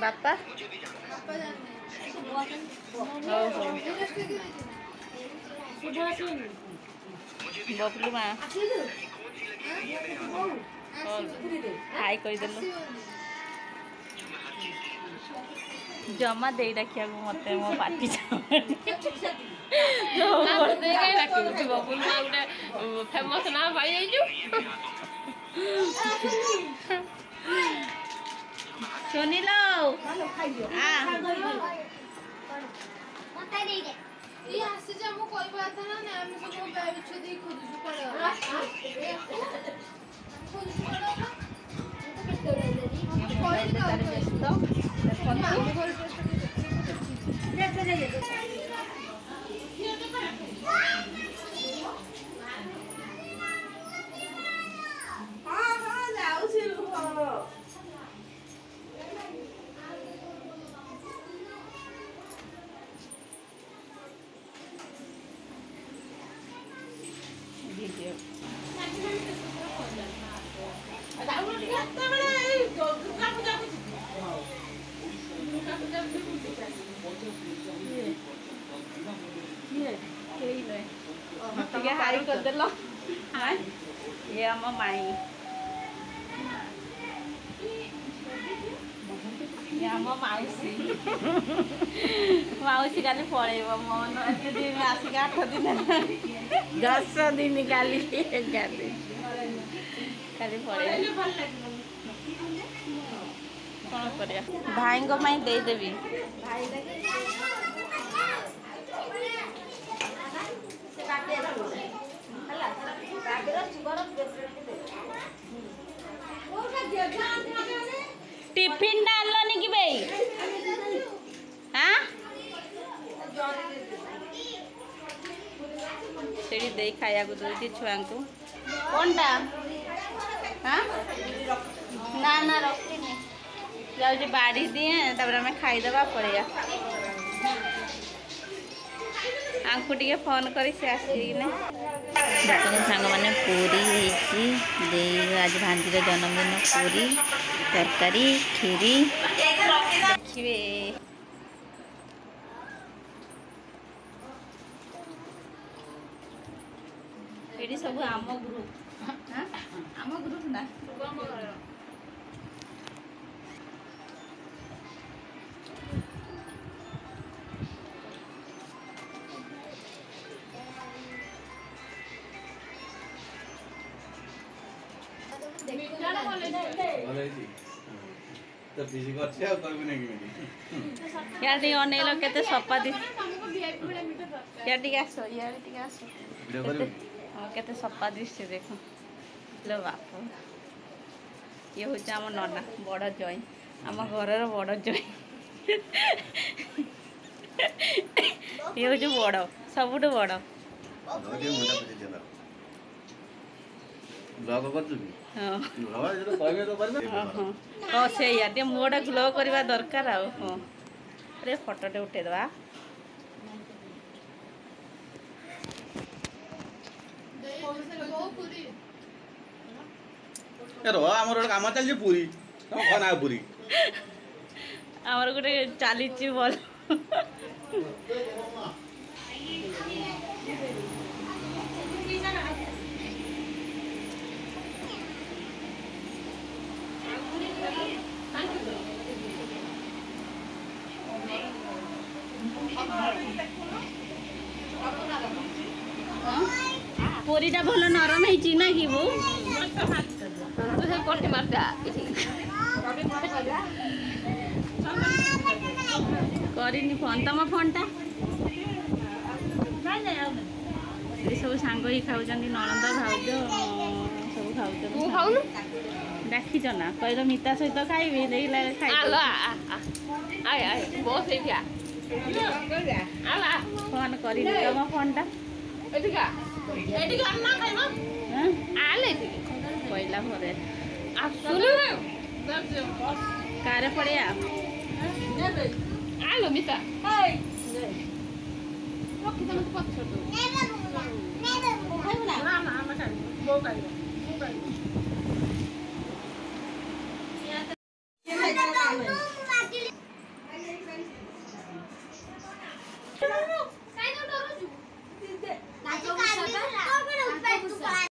बापा बबलू माँ हाई करदेलु जमा दे रखिया मत मो पार्टी बबुल माँ गोटे फेमस ना पाई सुनिल हाई करदेल ये आम माई आम माउसी माउसी काली पलैब मन एत दिन आसिक 8 दिन 10 दिन काली काली पलैब कौन कर भाई देदेवी टिफिन डालनी कि भाई हाँ सेठी दे खाया को दूसरी छुआ को कौनटा हाँ ना ना रखी नहीं जाऊँ बाड़ी दिए तब हमें खाईदे पड़े आंकु टे फोन कर सांग मैंने पूरी दे आज भांजीर जन्मदिन पूरी तरकारी खीरी देखिए ये सब आम ग्रुप आम ग्रुप ना यार अनेल के सफा दी यार आस यार आस के सफा दिशे देख लो बाप ये हूँ आम नना बड़ जई आम घर बड़ जई ये हूँ बड़ सबुठ बड़ हाँ से मुहटा ग्लो करवा दरकार अरे फोटोटे उठेदवा काम चलती पूरी पूरी आमर गोटे चली भल पूरीटा भल नरम है ना कि बो पट्टी मारता करनी फोन तुम फोनटा सब सांग ही खाऊ ननंद भाउज सब खाऊ डाकिच ना कहल मिता सहित खाइबी देखला फोन कर तुम फोनटा कहला घरे कार पड़े आलो मिता रखी